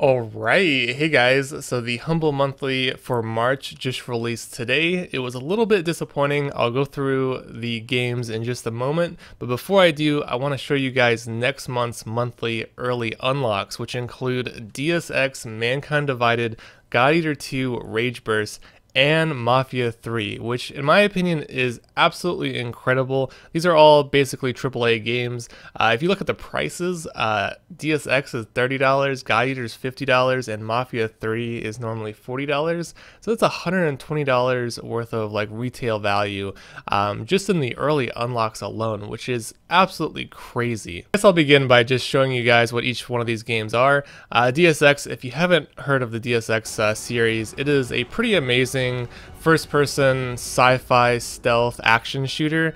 Alright, hey guys, so the Humble Monthly for March just released today. It was a little bit disappointing. I'll go through the games in just a moment, but before I do, I want to show you guys next month's monthly early unlocks, which include Deus Ex, Mankind Divided, God Eater 2, Rage Burst, and Mafia 3, which in my opinion is absolutely incredible. These are all basically AAA games. If you look at the prices, Deus Ex is $30, God Eater is $50, and Mafia 3 is normally $40. So that's $120 worth of like retail value just in the early unlocks alone, which is absolutely crazy. I guess I'll begin by just showing you guys what each one of these games are. Deus Ex, if you haven't heard of the Deus Ex series, it is a pretty amazing first-person sci-fi stealth action shooter.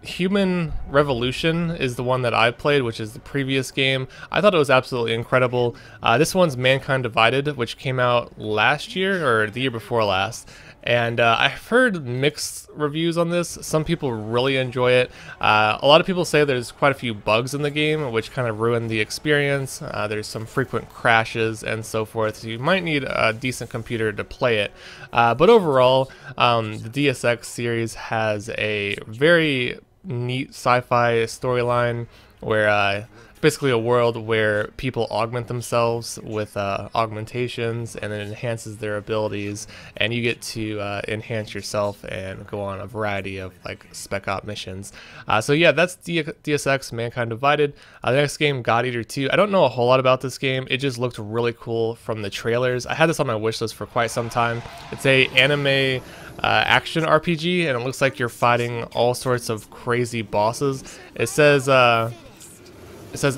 Human Revolution is the one that I played, which is the previous game. I thought it was absolutely incredible. This one's Mankind Divided, which came out last year or the year before last. And I've heard mixed reviews on this. Some people really enjoy it. A lot of people say there's quite a few bugs in the game, which kind of ruin the experience. There's some frequent crashes and so forth, so you might need a decent computer to play it. But overall, the Deus Ex series has a very neat sci-fi storyline where basically a world where people augment themselves with augmentations, and it enhances their abilities, and you get to enhance yourself and go on a variety of like spec op missions. So yeah, that's Deus Ex Mankind Divided. The next game, God Eater 2. I don't know a whole lot about this game. It just looked really cool from the trailers. I had this on my wish list for quite some time. It's a anime action RPG, and it looks like you're fighting all sorts of crazy bosses. It says,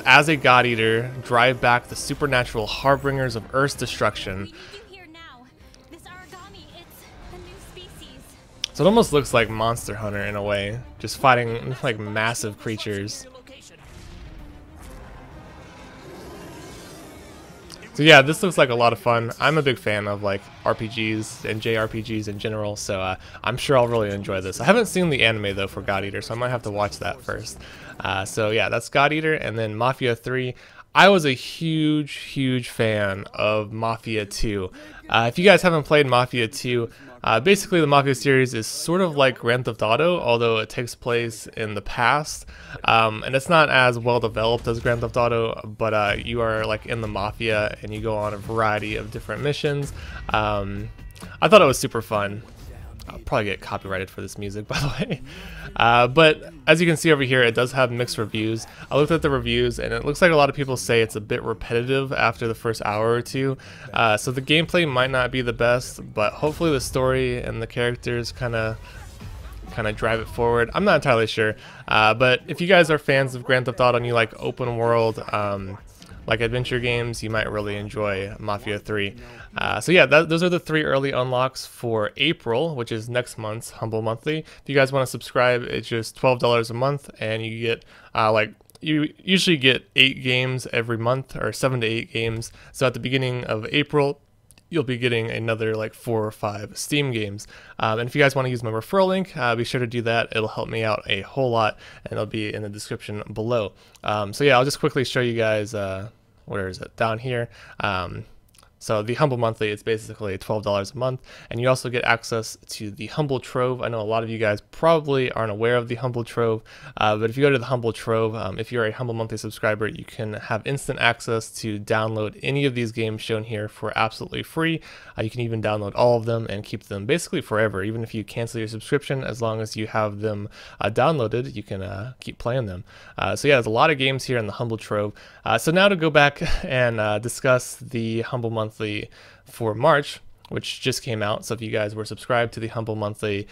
as a God Eater, drive back the supernatural harbingers of Earth's destruction. So it almost looks like Monster Hunter in a way, just fighting like massive creatures. So yeah, this looks like a lot of fun. I'm a big fan of like RPGs and JRPGs in general, so I'm sure I'll really enjoy this. I haven't seen the anime though for God Eater, so I might have to watch that first. So yeah, that's God Eater, and then Mafia 3. I was a huge fan of Mafia 2. If you guys haven't played Mafia 2, basically the Mafia series is sort of like Grand Theft Auto, although it takes place in the past, and it's not as well developed as Grand Theft Auto, but you are like in the Mafia and you go on a variety of different missions. I thought it was super fun. I'll probably get copyrighted for this music, by the way. But as you can see over here, it does have mixed reviews. I looked at the reviews, and it looks like a lot of people say it's a bit repetitive after the first hour or two. So the gameplay might not be the best, but hopefully the story and the characters kind of drive it forward. I'm not entirely sure. But if you guys are fans of Grand Theft Auto and you like open world, like adventure games, you might really enjoy Mafia 3. So yeah, those are the 3 early unlocks for April, which is next month's Humble Monthly. If you guys want to subscribe, it's just $12 a month, and you get you usually get 8 games every month, or 7 to 8 games. So at the beginning of April, you'll be getting another like 4 or 5 Steam games. And if you guys want to use my referral link, be sure to do that. It'll help me out a whole lot, and it'll be in the description below. So yeah, I'll just quickly show you guys, where is it? Down here. So the Humble Monthly is basically $12 a month, and you also get access to the Humble Trove. I know a lot of you guys probably aren't aware of the Humble Trove, but if you go to the Humble Trove, if you're a Humble Monthly subscriber, you can have instant access to download any of these games shown here for absolutely free. You can even download all of them and keep them basically forever. Even if you cancel your subscription, as long as you have them downloaded, you can keep playing them. So yeah, there's a lot of games here in the Humble Trove. So now to go back and discuss the Humble Monthly for March, which just came out. So if you guys were subscribed to the Humble Monthly,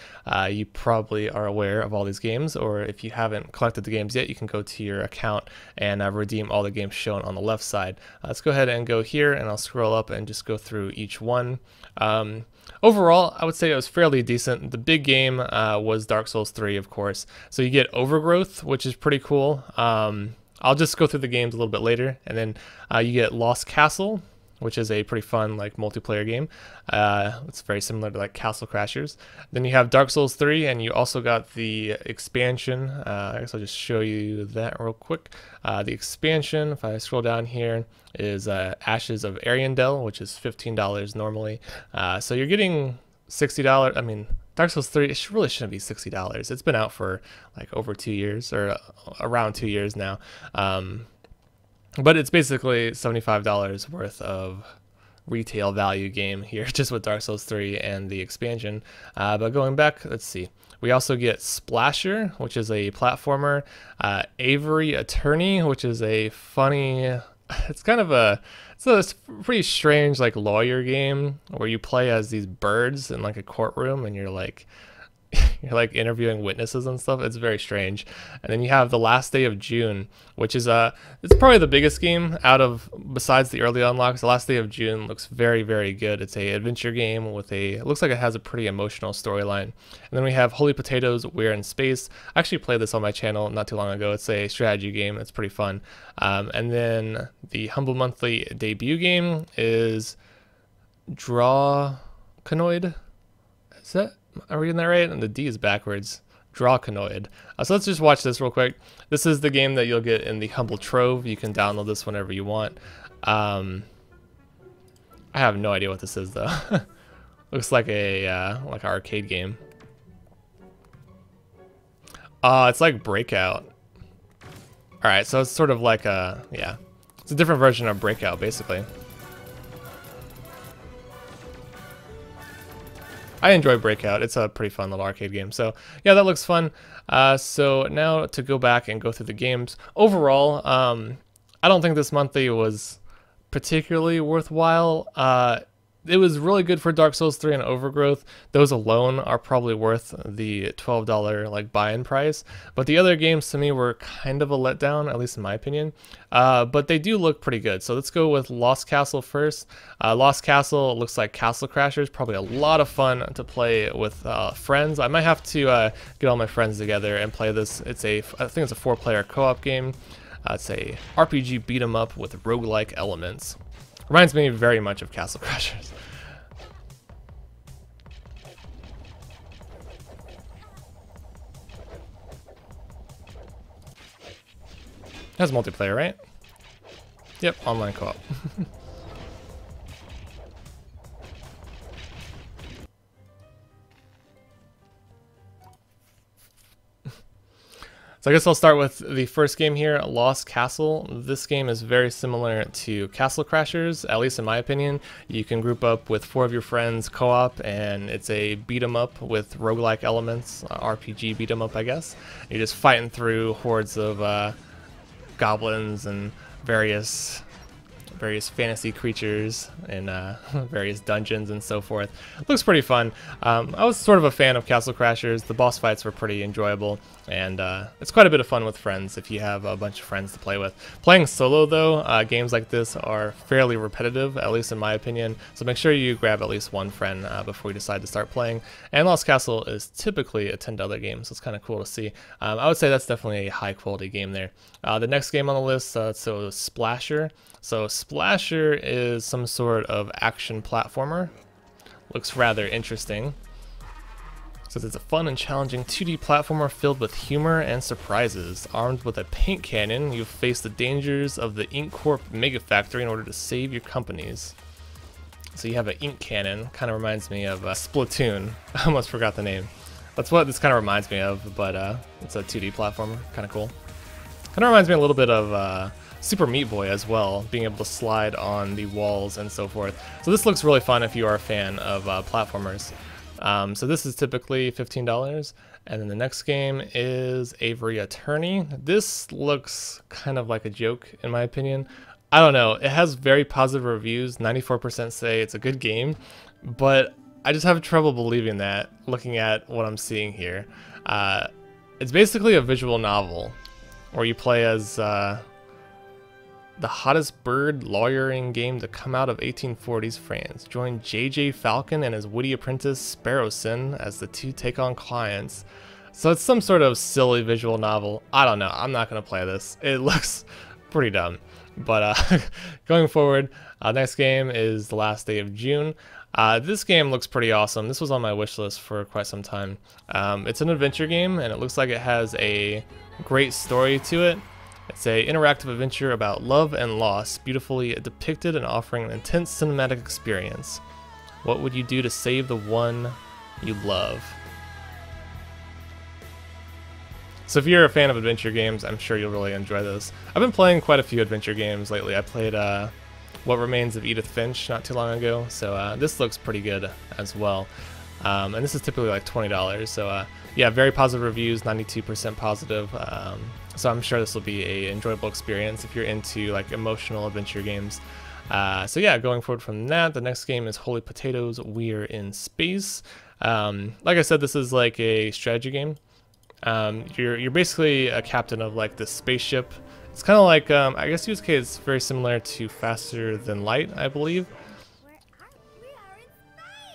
you probably are aware of all these games, or if you haven't collected the games yet, you can go to your account and redeem all the games shown on the left side. Let's go ahead and go here, and I'll scroll up and just go through each one. Overall, I would say it was fairly decent. The big game was Dark Souls 3, of course. So you get Overgrowth, which is pretty cool. I'll just go through the games a little bit later, and then you get Lost Castle, which is a pretty fun like multiplayer game. It's very similar to like Castle Crashers. Then you have Dark Souls 3, and you also got the expansion. I guess I'll just show you that real quick. The expansion, if I scroll down here, is Ashes of Ariandel, which is $15 normally. So you're getting $60. I mean, Dark Souls 3, it really shouldn't be $60. It's been out for like over 2 years, or around 2 years now. But it's basically $75 worth of retail value game here, just with Dark Souls 3 and the expansion. But going back, let's see. We also get Splasher, which is a platformer. Avery Attorney, which is a funny... It's kind of it's a pretty strange like lawyer game where you play as these birds in like a courtroom, and you're like interviewing witnesses and stuff. It's very strange. And then you have The Last Day of June, which is it's probably the biggest game out of, besides the early unlocks. The Last Day of June looks very, very good. It's a adventure game with it looks like it has a pretty emotional storyline. And then we have Holy Potatoes, We're in Space. I actually played this on my channel not too long ago. It's a strategy game. It's pretty fun. And then the Humble Monthly debut game is Drawcanoid. Is that? Am I reading that right? And the D is backwards. Drawcanoid. So let's just watch this real quick. This is the game that you'll get in the Humble Trove. You can download this whenever you want. I have no idea what this is though. Looks like a like an arcade game. It's like Breakout. All right, so it's sort of like yeah, it's a different version of Breakout basically. I enjoy Breakout. It's a pretty fun little arcade game. So yeah, that looks fun. So now to go back and go through the games. Overall, I don't think this monthly was particularly worthwhile. It was really good for Dark Souls 3 and Overgrowth. Those alone are probably worth the $12 like buy-in price. But the other games to me were kind of a letdown, at least in my opinion. But they do look pretty good. So let's go with Lost Castle first. Lost Castle looks like Castle Crashers. Probably a lot of fun to play with friends. I might have to get all my friends together and play this. I think it's a 4-player co-op game. It's a RPG beat 'em up with roguelike elements. Reminds me very much of Castle Crashers. That's multiplayer, right? Yep, online co-op. So I guess I'll start with the first game here, Lost Castle. This game is very similar to Castle Crashers, at least in my opinion. You can group up with 4 of your friends co-op, and it's a beat 'em up with roguelike elements, RPG beat 'em up, I guess. You're just fighting through hordes of goblins and various fantasy creatures in various dungeons and so forth. Looks pretty fun. I was sort of a fan of Castle Crashers. The boss fights were pretty enjoyable, and it's quite a bit of fun with friends if you have a bunch of friends to play with. Playing solo though, games like this are fairly repetitive, at least in my opinion, so make sure you grab at least one friend before you decide to start playing. And Lost Castle is typically a $10 game, so it's kind of cool to see. I would say that's definitely a high quality game there. The next game on the list, so Splasher. So Splasher is some sort of action platformer. Looks rather interesting. Says it's a fun and challenging 2D platformer filled with humor and surprises. Armed with a paint cannon, you face the dangers of the Ink Corp Mega Factory in order to save your companies. So you have an ink cannon. Kind of reminds me of Splatoon. I almost forgot the name. That's what this kind of reminds me of, but it's a 2D platformer. Kind of cool. Kind of reminds me a little bit of Super Meat Boy as well, being able to slide on the walls and so forth. So this looks really fun if you are a fan of platformers. So this is typically $15. And then the next game is Avery Attorney. This looks kind of like a joke in my opinion. I don't know, it has very positive reviews. 94% say it's a good game, but I just have trouble believing that looking at what I'm seeing here. It's basically a visual novel where you play as the hottest bird lawyering game to come out of 1840s France. Join J.J. Falcon and his witty apprentice Sparrowson as the two take on clients. So it's some sort of silly visual novel. I don't know. I'm not going to play this. It looks pretty dumb. But going forward, Next game is The Last Day of June. This game looks pretty awesome. This was on my wish list for quite some time. It's an adventure game, and it looks like it has a great story to it. It's an interactive adventure about love and loss, beautifully depicted and offering an intense cinematic experience. What would you do to save the one you love? So if you're a fan of adventure games, I'm sure you'll really enjoy this. I've been playing quite a few adventure games lately. I played What Remains of Edith Finch not too long ago, so this looks pretty good as well. And this is typically like $20, so yeah, very positive reviews, 92% positive. So I'm sure this will be an enjoyable experience if you're into like emotional adventure games. So yeah, going forward from that, the next game is Holy Potatoes, We're in Space. Like I said, this is like a strategy game. You're basically a captain of like this spaceship. It's kind of like, I guess you would say it's very similar to Faster Than Light, I believe.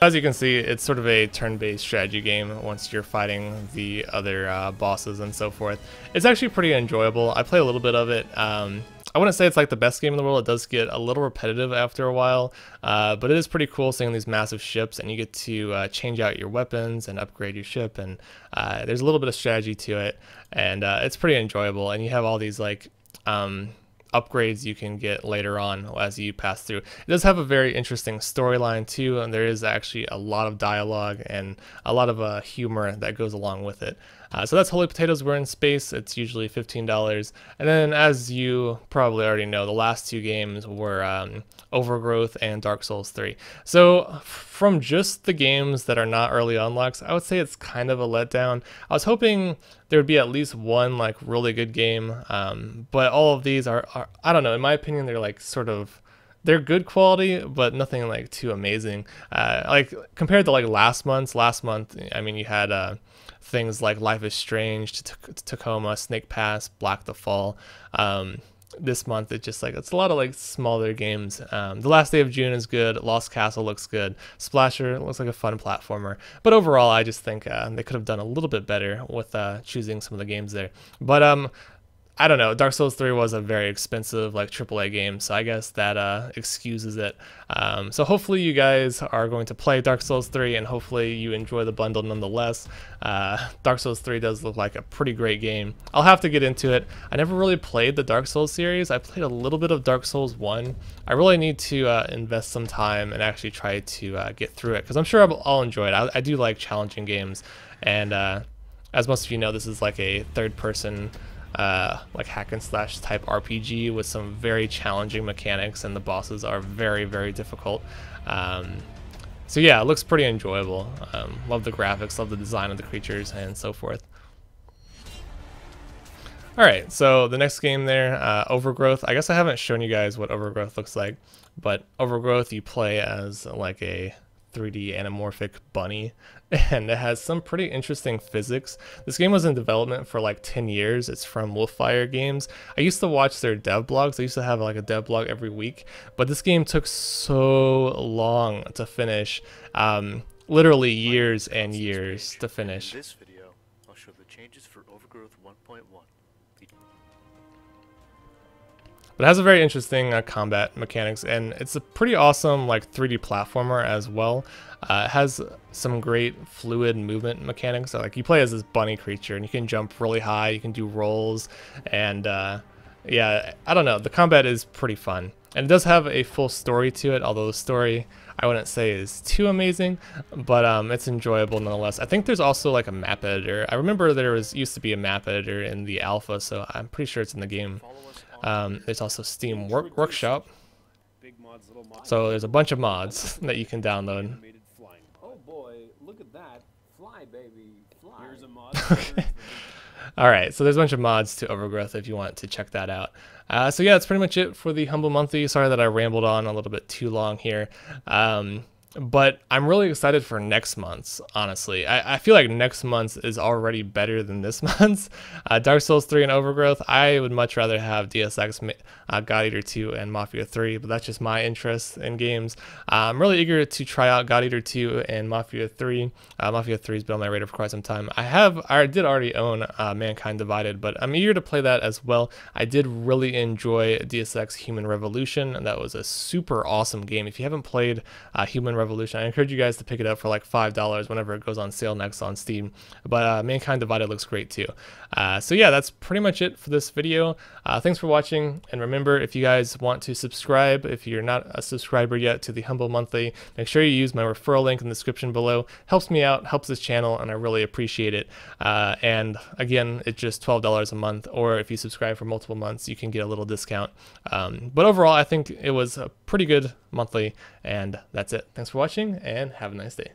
As you can see, it's sort of a turn-based strategy game once you're fighting the other bosses and so forth. It's actually pretty enjoyable. I play a little bit of it. I wouldn't say it's like the best game in the world. It does get a little repetitive after a while, but it is pretty cool seeing these massive ships, and you get to change out your weapons and upgrade your ship, and there's a little bit of strategy to it, and it's pretty enjoyable. And you have all these like upgrades you can get later on as you pass through. It does have a very interesting storyline too, and there is actually a lot of dialogue and a lot of humor that goes along with it. So that's Holy Potatoes, We're in Space. It's usually $15. And then, as you probably already know, the last two games were Overgrowth and Dark Souls 3. So from just the games that are not early unlocks, I would say it's kind of a letdown. I was hoping there would be at least one like really good game, but all of these are I don't know, in my opinion, they're like sort of, they're good quality, but nothing like too amazing. Like compared to like last month, I mean, you had things like Life is Strange, Tacoma, Snake Pass, Black the Fall. This month it's just like, it's a lot of like smaller games. The Last Day of June is good. Lost Castle looks good. Splasher looks like a fun platformer. But overall, I just think they could have done a little bit better with choosing some of the games there. But I don't know, Dark Souls 3 was a very expensive like AAA game, so I guess that excuses it. So hopefully you guys are going to play Dark Souls 3, and hopefully you enjoy the bundle nonetheless. Dark Souls 3 does look like a pretty great game. I'll have to get into it. I never really played the Dark Souls series. I played a little bit of Dark Souls 1. I really need to invest some time and actually try to get through it, because I'm sure I'll enjoy it. I do like challenging games, and as most of you know, this is like a third-person like hack and slash type RPG with some very challenging mechanics, and the bosses are very, very difficult. So yeah, it looks pretty enjoyable. Love the graphics, love the design of the creatures, and so forth. Alright, so the next game there, Overgrowth. I guess I haven't shown you guys what Overgrowth looks like, but Overgrowth, you play as like a 3D anamorphic bunny, and it has some pretty interesting physics. This game was in development for like 10 years. It's from Wolffire Games. I used to watch their dev blogs. I used to have like a dev blog every week, but this game took so long to finish, literally years and years to finish. In this video, I'll show the changes for Overgrowth 1.1. But it has a very interesting combat mechanics, and it's a pretty awesome like 3D platformer as well. It has some great fluid movement mechanics. So, like, you play as this bunny creature, and you can jump really high, you can do rolls, and yeah, I don't know, the combat is pretty fun. And it does have a full story to it, although the story I wouldn't say is too amazing, but it's enjoyable nonetheless. I think there's also like a map editor. I remember there used to be a map editor in the alpha, so I'm pretty sure it's in the game. There's also Steam Workshop, so there's a bunch of mods that you can download. Oh boy, look at that. Fly, baby, fly. Here's a mod. Alright, so there's a bunch of mods to Overgrowth if you want to check that out. So yeah, that's pretty much it for the Humble Monthly. Sorry that I rambled on a little bit too long here. But I'm really excited for next month's, honestly. I feel like next month's is already better than this month's. Dark Souls 3 and Overgrowth, I would much rather have DSX, God Eater 2, and Mafia 3, but that's just my interest in games. I'm really eager to try out God Eater 2 and Mafia 3. Mafia 3 has been on my radar for quite some time. I did already own Mankind Divided, but I'm eager to play that as well. I did really enjoy DSX Human Revolution, and that was a super awesome game. If you haven't played Human Revolution, I encourage you guys to pick it up for like $5 whenever it goes on sale next on Steam. But Mankind Divided looks great too. So yeah, that's pretty much it for this video. Thanks for watching, and remember, if you guys want to subscribe, if you're not a subscriber yet to the Humble Monthly, make sure you use my referral link in the description below. Helps me out, helps this channel, and I really appreciate it. And again, it's just $12 a month, or if you subscribe for multiple months, you can get a little discount. But overall, I think it was a pretty good monthly, and that's it. Thanks for watching, and have a nice day.